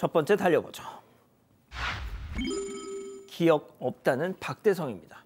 첫 번째 달려보죠. 기억 없다는 박대성입니다.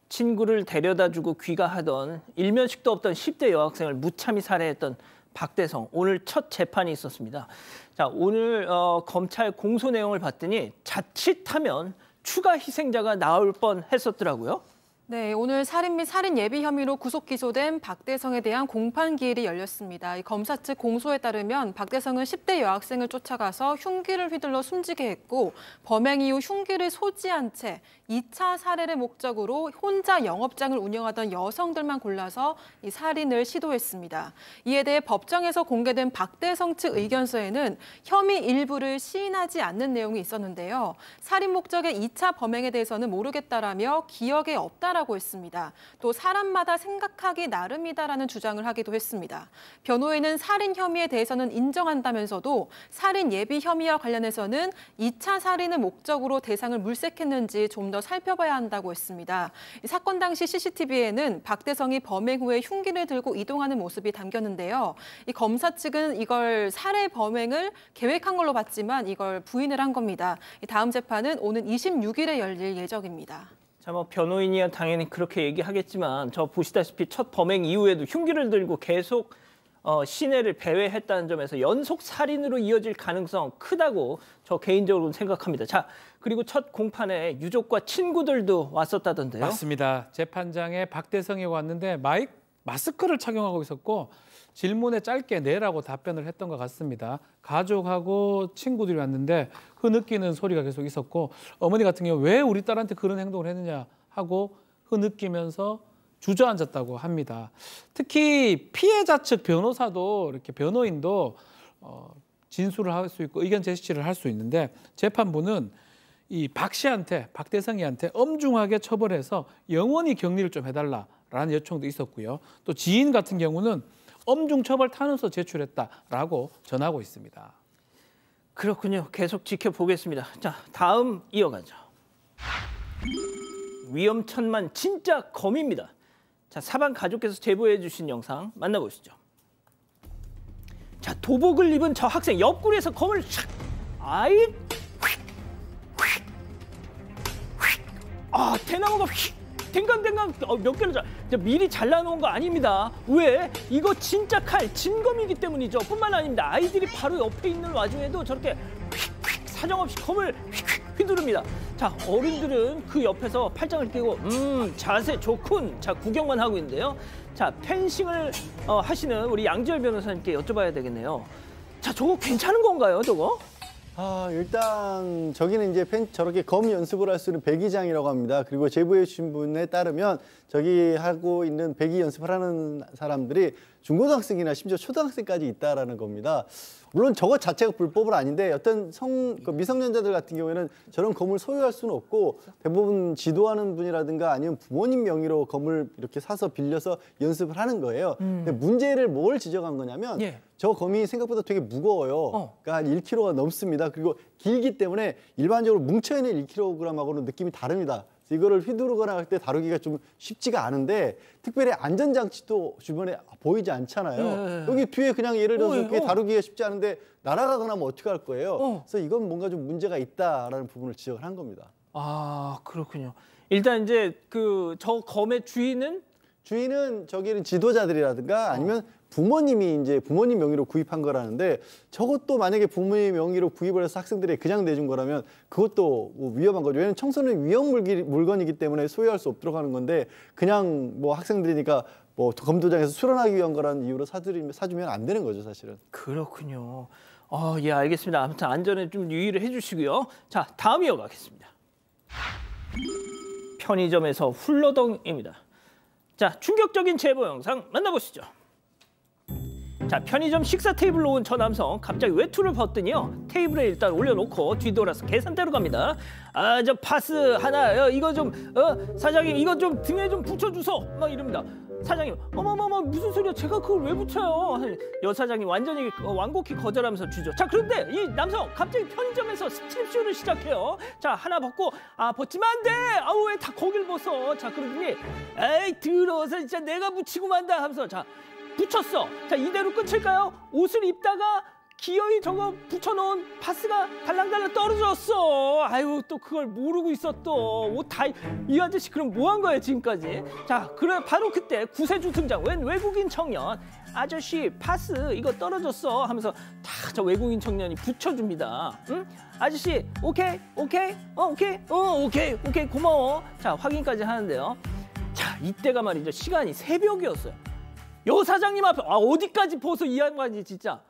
친구를 데려다주고 귀가하던 일면식도 없던 10대 여학생을 무참히 살해했던 박대성. 오늘 첫 재판이 있었습니다. 자, 오늘 검찰 공소 내용을 봤더니 자칫하면 추가 희생자가 나올 뻔했었더라고요. 네, 오늘 살인 및 살인 예비 혐의로 구속 기소된 박대성에 대한 공판 기일이 열렸습니다. 검사 측 공소에 따르면 박대성은 10대 여학생을 쫓아가서 흉기를 휘둘러 숨지게 했고 범행 이후 흉기를 소지한 채 2차 살해를 목적으로 혼자 영업장을 운영하던 여성들만 골라서 이 살인을 시도했습니다. 이에 대해 법정에서 공개된 박대성 측 의견서에는 혐의 일부를 시인하지 않는 내용이 있었는데요. 살인 목적의 2차 범행에 대해서는 모르겠다라며 기억에 없다라고 했습니다. 또 사람마다 생각하기 나름이다라는 주장을 하기도 했습니다. 변호인은 살인 혐의에 대해서는 인정한다면서도 살인 예비 혐의와 관련해서는 2차 살인을 목적으로 대상을 물색했는지 좀 더 살펴봐야 한다고 했습니다. 이 사건 당시 CCTV에는 박대성이 범행 후에 흉기를 들고 이동하는 모습이 담겼는데요. 이 검사 측은 이걸 살해 범행을 계획한 걸로 봤지만 이걸 부인을 한 겁니다. 다음 재판은 오는 26일에 열릴 예정입니다. 자, 뭐 변호인이야 당연히 그렇게 얘기하겠지만 저 보시다시피 첫 범행 이후에도 흉기를 들고 계속 시내를 배회했다는 점에서 연속 살인으로 이어질 가능성 크다고 저 개인적으로는 생각합니다. 자, 그리고 첫 공판에 유족과 친구들도 왔었다던데요. 맞습니다. 재판장에 박대성이 왔는데 마스크를 착용하고 있었고 질문에 짧게 네라고 답변을 했던 것 같습니다. 가족하고 친구들이 왔는데 흐느끼는 소리가 계속 있었고 어머니 같은 경우 왜 우리 딸한테 그런 행동을 했느냐 하고 흐느끼면서 주저앉았다고 합니다. 특히 피해자 측 변호사도 이렇게 변호인도 진술을 할 수 있고 의견 제시를 할 수 있는데 재판부는 이 박 씨한테 박대성이한테 엄중하게 처벌해서 영원히 격리를 좀 해달라라는 요청도 있었고요. 또 지인 같은 경우는 엄중 처벌 탄원서 제출했다라고 전하고 있습니다. 그렇군요. 계속 지켜보겠습니다. 자, 다음 이어가죠. 위험천만 진짜 검입니다. 자, 사방 가족께서 제보해 주신 영상 만나보시죠. 자, 도복을 입은 저 학생 옆구리에서 검을 촥! 아이! 아, 대나무가 휙! 댕강댕강 몇 개를 미리 잘라놓은 거 아닙니다. 왜? 이거 진짜 칼, 진검이기 때문이죠. 뿐만 아닙니다. 아이들이 바로 옆에 있는 와중에도 저렇게 휙휙 사정없이 검을 휙휙 휘두릅니다. 자, 어른들은 그 옆에서 팔짱을 끼고 자세 좋군. 자, 구경만 하고 있는데요. 자, 펜싱을 하시는 우리 양지열 변호사님께 여쭤봐야 되겠네요. 자, 저거 괜찮은 건가요, 저거? 일단 저기는 이제 저렇게 검 연습을 할 수 있는 배기장이라고 합니다. 그리고 제보해 주신 분에 따르면 저기 하고 있는 배기 연습을 하는 사람들이 중고등학생이나 심지어 초등학생까지 있다라는 겁니다. 물론 저것 자체가 불법은 아닌데 어떤 미성년자들 같은 경우에는 저런 검을 소유할 수는 없고 대부분 지도하는 분이라든가 아니면 부모님 명의로 검을 이렇게 사서 빌려서 연습을 하는 거예요. 근데 문제를 뭘 지적한 거냐면 저 검이 생각보다 되게 무거워요. 그러니까 한 1kg가 넘습니다. 그리고 길기 때문에 일반적으로 뭉쳐있는 1kg하고는 느낌이 다릅니다. 이거를 휘두르거나 할 때 다루기가 좀 쉽지가 않은데 특별히 안전장치도 주변에 보이지 않잖아요. 여기 뒤에 그냥 예를 들어서 그게 다루기가 쉽지 않은데 날아가거나 하면 어떻게 할 거예요? 그래서 이건 뭔가 좀 문제가 있다라는 부분을 지적을 한 겁니다. 아, 그렇군요. 일단 이제 저 검의 주인은 저기는 지도자들이라든가 아니면 부모님이 이제 부모님 명의로 구입한 거라는데 저것도 만약에 부모님 명의로 구입을 해서 학생들이 그냥 내준 거라면 그것도 위험한 거죠. 왜냐하면 청소는 위험 물건이기 때문에 소유할 수 없도록 하는 건데 그냥 뭐 학생들이니까 뭐 검도장에서 수련하기 위한 거라는 이유로 사주면 안 되는 거죠, 사실은. 그렇군요. 예, 알겠습니다. 아무튼 안전에 좀 유의를 해주시고요. 자, 다음 이어가겠습니다. 편의점에서 훌러덩입니다. 자, 충격적인 제보 영상 만나보시죠. 자, 편의점 식사 테이블로 온 저 남성 갑자기 외투를 벗더니요. 테이블에 일단 올려놓고 뒤돌아서 계산대로 갑니다. 아, 저 파스 하나, 이거 좀 사장님 이거 좀 등에 좀 붙여주소. 막 이럽니다. 사장님, 어머머머 무슨 소리야? 제가 그걸 왜 붙여요? 여사장님 완전히 완곡히 거절하면서 주죠. 자, 그런데 이 남성 갑자기 편의점에서 스트립쇼를 시작해요. 자, 하나 벗고 벗지면 안 돼. 아우 왜 다 거길 벗어? 자, 그러더니 에이 더러워서 진짜 내가 붙이고 만다 하면서 자. 붙였어. 자, 이대로 끝일까요? 옷을 입다가 기어이 저거 붙여놓은 파스가 달랑달랑 떨어졌어. 아유 또 그걸 모르고 있어 또. 이 아저씨 그럼 뭐 한 거예요 지금까지? 자, 그래 바로 그때 구세주 등장. 웬 외국인 청년. 아저씨 파스 이거 떨어졌어 하면서 다 저 외국인 청년이 붙여줍니다. 응? 아저씨 오케이 고마워. 자, 확인까지 하는데요. 자, 이때가 말이죠, 시간이 새벽이었어요. 여 사장님 앞에 어디까지 벗어 이 양반이 진짜.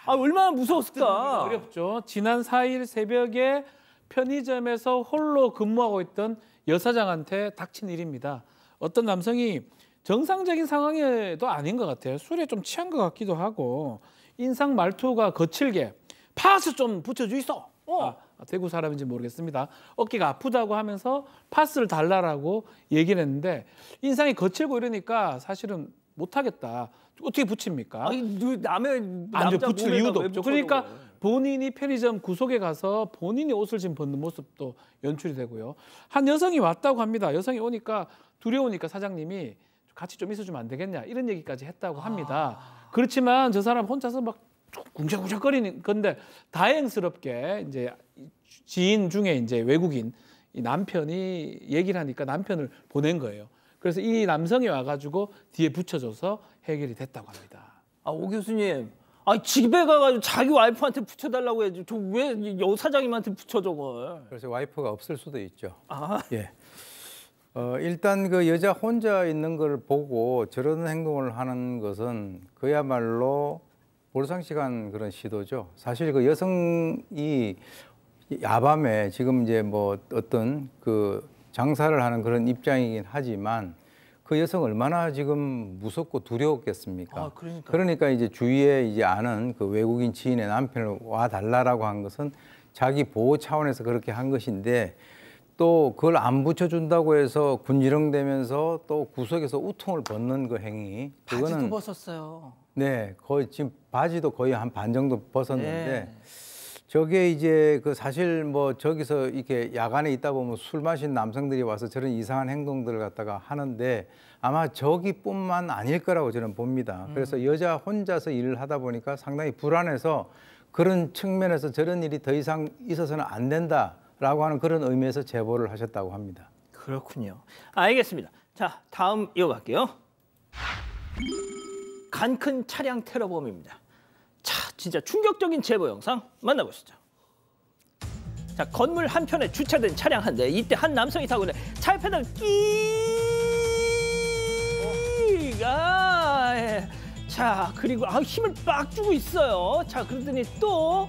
얼마나 무서웠을까. 어렵죠. 지난 4일 새벽에 편의점에서 홀로 근무하고 있던 여사장한테 닥친 일입니다. 어떤 남성이 정상적인 상황에도 아닌 것 같아요. 술에 좀 취한 것 같기도 하고 인상 말투가 거칠게 파스 좀 붙여주이소. 대구 사람인지 모르겠습니다. 어깨가 아프다고 하면서 파스를 달라라고 얘기를 했는데 인상이 거칠고 이러니까 사실은 못하겠다. 어떻게 붙입니까? 남의 남자 붙일 이유도 없죠. 그러니까 본인이 편의점 구석에 가서 본인이 옷을 지금 벗는 모습도 연출이 되고요. 한 여성이 왔다고 합니다. 여성이 오니까 두려우니까 사장님이 같이 좀 있어주면 안 되겠냐 이런 얘기까지 했다고 합니다. 그렇지만 저 사람 혼자서 막 궁적궁적거리는 건데 다행스럽게 이제 지인 중에 이제 외국인 이 남편이 얘기를 하니까 남편을 보낸 거예요. 그래서 이 남성이 와가지고 뒤에 붙여줘서 해결이 됐다고 합니다. 오 교수님, 집에 가가지고 자기 와이프한테 붙여달라고 해야지. 저 왜 여 사장님한테 붙여 저걸? 그래서 와이프가 없을 수도 있죠. 예. 일단 그 여자 혼자 있는 걸 보고 저런 행동을 하는 것은 그야말로 볼상식한 그런 시도죠. 사실 그 여성이 야밤에 지금 이제 뭐 어떤 그 장사를 하는 그런 입장이긴 하지만 그 여성 얼마나 지금 무섭고 두려웠겠습니까? 그러니까 이제 주위에 이제 아는 그 외국인 지인의 남편을 와 달라라고 한 것은 자기 보호 차원에서 그렇게 한 것인데 또 그걸 안 붙여준다고 해서 군지렁대면서 또 구석에서 우통을 벗는 그 행위. 바지도 벗었어요. 네, 거의 지금 바지도 거의 한 반 정도 벗었는데 저게 이제 그 사실 뭐 저기서 이렇게 야간에 있다 보면 술 마신 남성들이 와서 저런 이상한 행동들을 갖다가 하는데 아마 저기뿐만 아닐 거라고 저는 봅니다. 그래서 여자 혼자서 일을 하다 보니까 상당히 불안해서 그런 측면에서 저런 일이 더 이상 있어서는 안 된다라고 하는 그런 의미에서 제보를 하셨다고 합니다. 그렇군요. 알겠습니다. 자, 다음 이어갈게요. 간 큰 차량 테러범입니다. 자, 진짜 충격적인 제보 영상 만나보시죠. 자, 건물 한편에 주차된 차량 한 대. 이때 한 남성이 타고 있는데 차의 페달 예. 자, 그리고 힘을 빡 주고 있어요. 자, 그러더니 또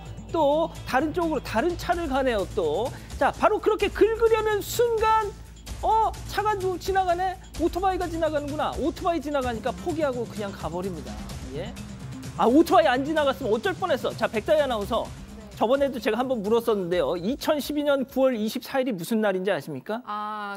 다른 쪽으로 다른 차를 가네요. 또. 자, 바로 그렇게 긁으려는 순간 차가 지나가네. 오토바이가 지나가는구나. 오토바이 지나가니까 포기하고 그냥 가버립니다. 예. 오토바이 안 지나갔으면 어쩔 뻔했어. 자, 백다희 아나운서. 저번에도 제가 한번 물었었는데요. 2012년 9월 24일이 무슨 날인지 아십니까?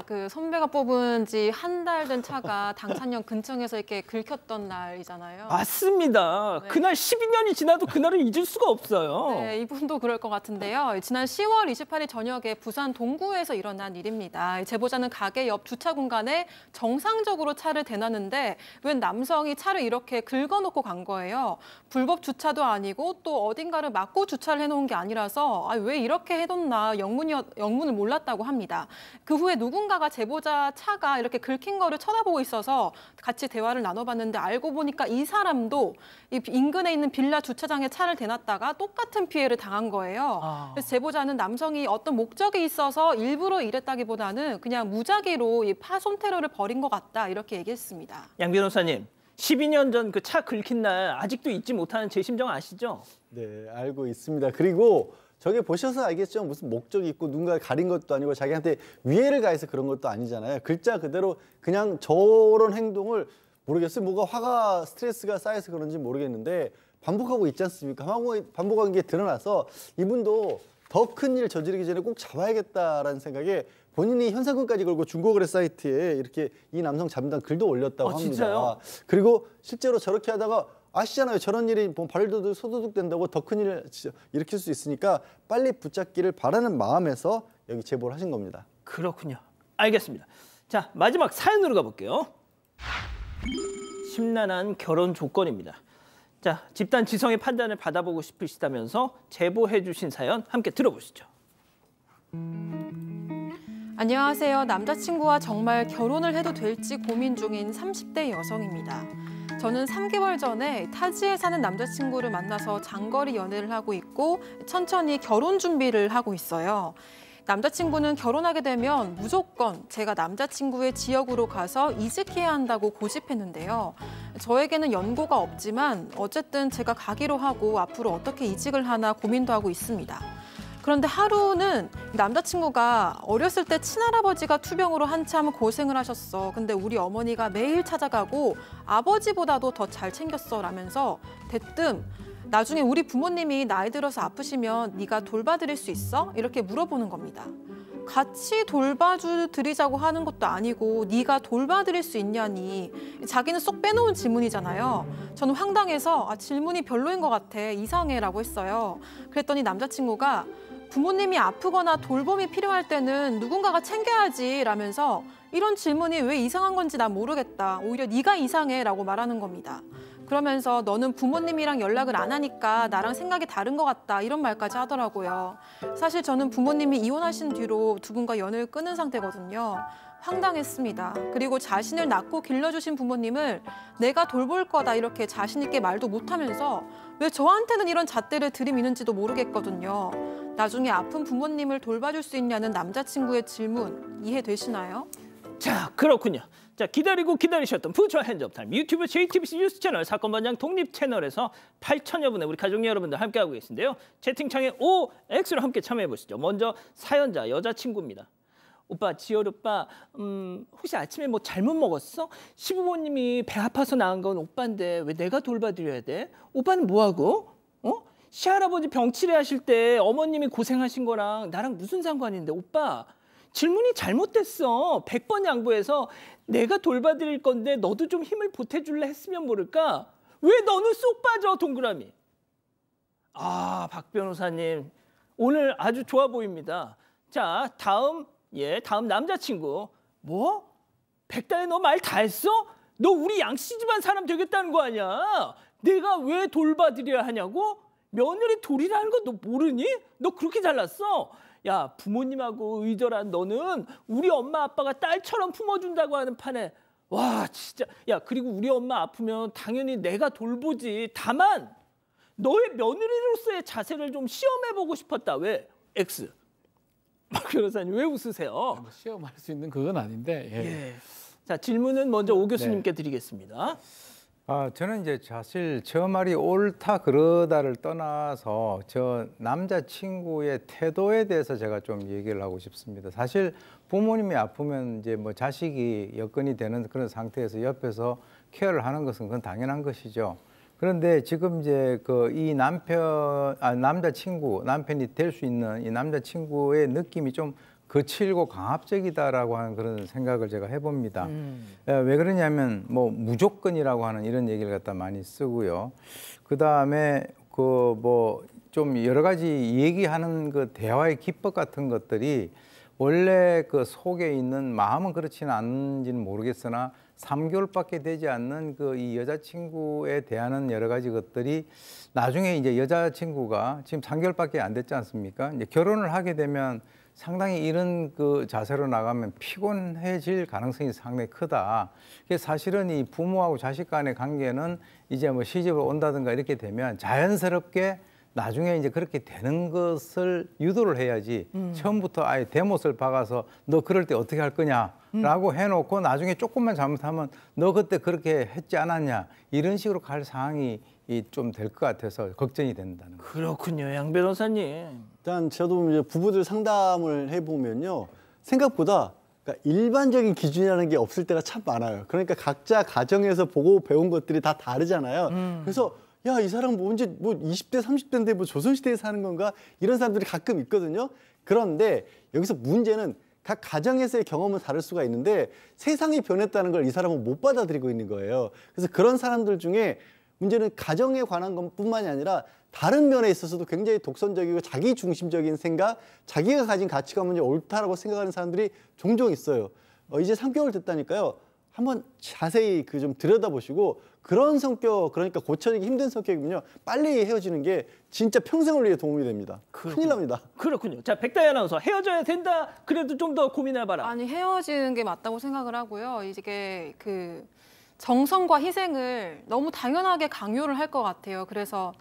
그 선배가 뽑은 지 한 달 된 차가 당산역 근처에서 이렇게 긁혔던 날이잖아요. 맞습니다. 네. 그날 12년이 지나도 그날을 잊을 수가 없어요. 네, 이분도 그럴 것 같은데요. 지난 10월 28일 저녁에 부산 동구에서 일어난 일입니다. 제보자는 가게 옆 주차 공간에 정상적으로 차를 대놨는데 웬 남성이 차를 이렇게 긁어놓고 간 거예요. 불법 주차도 아니고 또 어딘가를 막고 주차를 해놓은 게 아니라서 왜 이렇게 해뒀나 영문을 몰랐다고 합니다. 그 후에 누군가가 제보자 차가 이렇게 긁힌 거를 쳐다보고 있어서 같이 대화를 나눠봤는데 알고 보니까 이 사람도 이 인근에 있는 빌라 주차장에 차를 대놨다가 똑같은 피해를 당한 거예요. 그래서 제보자는 남성이 어떤 목적이 있어서 일부러 이랬다기보다는 그냥 무작위로 이 파손 테러를 벌인 것 같다 이렇게 얘기했습니다. 양 변호사님. 12년 전 그 차 긁힌 날 아직도 잊지 못하는 제 심정 아시죠? 네, 알고 있습니다. 그리고 저게 보셔서 알겠죠? 무슨 목적이 있고 누군가 가린 것도 아니고 자기한테 위해를 가해서 그런 것도 아니잖아요. 글자 그대로 그냥 저런 행동을 모르겠어요. 뭐가 화가 스트레스가 쌓여서 그런지 모르겠는데 반복하고 있지 않습니까? 반복한 게 드러나서 이분도 더 큰 일 저지르기 전에 꼭 잡아야겠다라는 생각에 본인이 현상금까지 걸고 중고거래 사이트에 이렇게 이 남성 잡는다는 글도 올렸다고 합니다. 진짜요? 그리고 실제로 저렇게 하다가 아시잖아요. 저런 일이 뭐 발도둑, 소도둑 된다고 더 큰 일을 일으킬 수 있으니까 빨리 붙잡기를 바라는 마음에서 여기 제보를 하신 겁니다. 그렇군요. 알겠습니다. 자, 마지막 사연으로 가볼게요. 심란한 결혼 조건입니다. 자, 집단 지성의 판단을 받아보고 싶으시다면서 제보해 주신 사연 함께 들어보시죠. 안녕하세요. 남자친구와 정말 결혼을 해도 될지 고민 중인 30대 여성입니다. 저는 3개월 전에 타지에 사는 남자친구를 만나서 장거리 연애를 하고 있고 천천히 결혼 준비를 하고 있어요. 남자친구는 결혼하게 되면 무조건 제가 남자친구의 지역으로 가서 이직해야 한다고 고집했는데요. 저에게는 연고가 없지만 어쨌든 제가 가기로 하고 앞으로 어떻게 이직을 하나 고민도 하고 있습니다. 그런데 하루는 남자친구가 어렸을 때 친할아버지가 투병으로 한참 고생을 하셨어. 근데 우리 어머니가 매일 찾아가고 아버지보다도 더 잘 챙겼어 라면서 대뜸 나중에 우리 부모님이 나이 들어서 아프시면 네가 돌봐드릴 수 있어? 이렇게 물어보는 겁니다. 같이 돌봐드리자고 하는 것도 아니고 네가 돌봐드릴 수 있냐니 자기는 쏙 빼놓은 질문이잖아요. 저는 황당해서 질문이 별로인 것 같아, 이상해라고 했어요. 그랬더니 남자친구가 부모님이 아프거나 돌봄이 필요할 때는 누군가가 챙겨야지 라면서 이런 질문이 왜 이상한 건지 난 모르겠다. 오히려 네가 이상해라고 말하는 겁니다. 그러면서 너는 부모님이랑 연락을 안 하니까 나랑 생각이 다른 것 같다 이런 말까지 하더라고요. 사실 저는 부모님이 이혼하신 뒤로 두 분과 연을 끊은 상태거든요. 황당했습니다. 그리고 자신을 낳고 길러주신 부모님을 내가 돌볼 거다 이렇게 자신 있게 말도 못하면서 왜 저한테는 이런 잣대를 들이미는지도 모르겠거든요. 나중에 아픈 부모님을 돌봐줄 수 있냐는 남자친구의 질문 이해되시나요? 자, 그렇군요. 자, 기다리고 기다리셨던 부처 핸즈업 타임 유튜브 JTBC 뉴스 채널 사건 반장 독립 채널에서 8천여 분의 우리 가족 여러분들 함께하고 계신데요. 채팅창에 OX로 함께 참여해 보시죠. 먼저 사연자 여자친구입니다. 오빠, 지열 오빠, 혹시 아침에 뭐 잘못 먹었어? 시부모님이 배 아파서 나은 건 오빠인데 왜 내가 돌봐드려야 돼? 오빠는 뭐하고? 시할아버지 병치레 하실 때 어머님이 고생하신 거랑 나랑 무슨 상관인데 오빠 질문이 잘못됐어. 100번 양보해서 내가 돌봐드릴 건데 너도 좀 힘을 보태줄래 했으면 모를까? 왜 너는 쏙 빠져, 동그라미? 아, 박 변호사님 오늘 아주 좋아 보입니다. 자, 다음 남자친구. 뭐? 백달에 너 말 다 했어? 너 우리 양씨 집안 사람 되겠다는 거 아니야? 내가 왜 돌봐드려야 하냐고? 며느리 돌이라는 거 너 모르니? 너 그렇게 잘났어? 야, 부모님하고 의절한 너는 우리 엄마 아빠가 딸처럼 품어준다고 하는 판에 와, 진짜. 야, 그리고 우리 엄마 아프면 당연히 내가 돌보지. 다만 너의 며느리로서의 자세를 좀 시험해보고 싶었다. 왜? X. 박 변호사님 왜 웃으세요? 뭐 시험할 수 있는 그건 아닌데. 예. 자, 질문은 먼저 오 교수님께 드리겠습니다. 저는 이제 사실 저 말이 옳다 그러다를 떠나서 저 남자친구의 태도에 대해서 제가 좀 얘기를 하고 싶습니다. 사실 부모님이 아프면 이제 뭐 자식이 여건이 되는 그런 상태에서 옆에서 케어를 하는 것은 그건 당연한 것이죠. 그런데 지금 이제 이 남편이 될 수 있는 이 남자친구의 느낌이 좀 거칠고 강압적이다라고 하는 그런 생각을 제가 해봅니다. 왜 그러냐면 뭐 무조건이라고 하는 이런 얘기를 갖다 많이 쓰고요. 그 다음에 뭐 좀 여러 가지 얘기하는 그 대화의 기법 같은 것들이 원래 그 속에 있는 마음은 그렇지는 않은지는 모르겠으나 3개월밖에 되지 않는 이 여자친구에 대한 여러 가지 것들이 나중에 이제 여자친구가 지금 3개월밖에 안 됐지 않습니까? 이제 결혼을 하게 되면 상당히 이런 그 자세로 나가면 피곤해질 가능성이 상당히 크다. 사실은 이 부모하고 자식 간의 관계는 이제 뭐 시집을 온다든가 이렇게 되면 자연스럽게 나중에 이제 그렇게 되는 것을 유도를 해야지 처음부터 아예 대못을 박아서 너 그럴 때 어떻게 할 거냐라고 해놓고 나중에 조금만 잘못하면 너 그때 그렇게 했지 않았냐 이런 식으로 갈 상황이 좀 될 것 같아서 걱정이 된다는 거죠. 그렇군요, 양 변호사님. 일단 저도 이제 부부들 상담을 해보면요, 생각보다 그러니까 일반적인 기준이라는 게 없을 때가 참 많아요. 그러니까 각자 가정에서 보고 배운 것들이 다 다르잖아요. 그래서 야, 이 사람 뭐 언제 뭐 20대 30대인데 뭐 조선시대에 사는 건가 이런 사람들이 가끔 있거든요. 그런데 여기서 문제는 각 가정에서의 경험은 다를 수가 있는데 세상이 변했다는 걸 이 사람은 못 받아들이고 있는 거예요. 그래서 그런 사람들 중에 문제는 가정에 관한 것뿐만이 아니라 다른 면에 있어서도 굉장히 독선적이고 자기 중심적인 생각, 자기가 가진 가치가 먼저 옳다라고 생각하는 사람들이 종종 있어요. 이제 3개월 됐다니까요. 한번 자세히 그 좀 들여다보시고 그런 성격, 그러니까 고쳐지기 힘든 성격이면요, 빨리 헤어지는 게 진짜 평생을 위해 도움이 됩니다. 큰일 납니다. 그렇군요. 자, 백다희 아나운서, 헤어져야 된다. 그래도 좀 더 고민해봐라. 아니, 헤어지는 게 맞다고 생각을 하고요. 이게 그 정성과 희생을 너무 당연하게 강요를 할 것 같아요. 그래서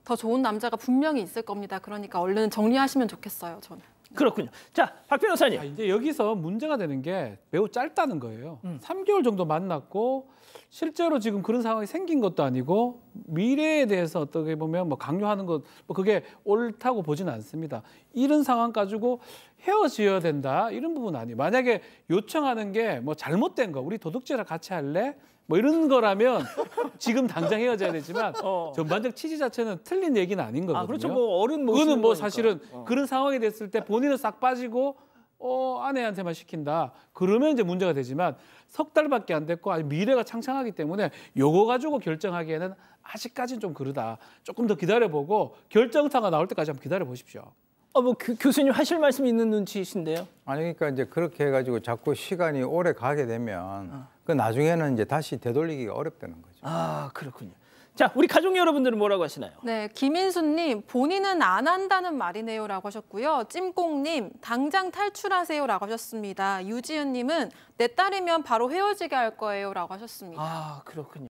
더 좋은 남자가 분명히 있을 겁니다. 그러니까 얼른 정리하시면 좋겠어요, 저는. 그렇군요. 자, 박 변호사님. 이제 여기서 문제가 되는 게 매우 짧다는 거예요. 3개월 정도 만났고 실제로 지금 그런 상황이 생긴 것도 아니고 미래에 대해서 어떻게 보면 뭐 강요하는 것, 뭐 그게 옳다고 보지는 않습니다. 이런 상황 가지고 헤어져야 된다 이런 부분은 아니에요. 만약에 요청하는 게 뭐 잘못된 거, 우리 도둑질을 같이 할래? 뭐 이런 거라면 지금 당장 헤어져야 되지만 전반적 취지 자체는 틀린 얘기는 아닌 거거든요. 아, 그렇죠. 뭐 어른 그거는 뭐 거니까. 사실은 그런 상황이 됐을 때 본인은 싹 빠지고 아내한테만 시킨다. 그러면 이제 문제가 되지만 석 달밖에 안 됐고 아직 미래가 창창하기 때문에 요거 가지고 결정하기에는 아직까지는 좀 그러다. 조금 더 기다려보고 결정사가 나올 때까지 한번 기다려 보십시오. 뭐 교수님 하실 말씀이 있는 눈치이신데요. 아니 그러니까 이제 그렇게 해가지고 자꾸 시간이 오래 가게 되면 그 나중에는 이제 다시 되돌리기가 어렵다는 거죠. 아, 그렇군요. 자, 우리 가족 여러분들은 뭐라고 하시나요? 네, 김인수님, 본인은 안 한다는 말이네요라고 하셨고요. 찜꽁님, 당장 탈출하세요라고 하셨습니다. 유지은님은 내 딸이면 바로 헤어지게 할 거예요라고 하셨습니다. 아, 그렇군요.